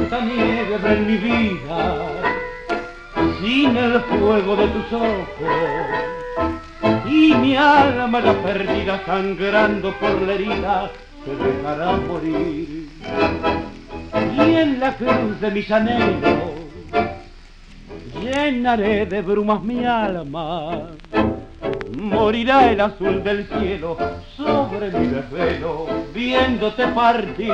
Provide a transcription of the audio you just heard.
tanta nieve habrá en mi vida sin el fuego de tus ojos, y mi alma ya perdida sangrando por la herida se dejará morir. Y en la cruz de mis anhelos llenaré de brumas mi alma, morirá el azul del cielo sobre mi desvelo viéndote partir.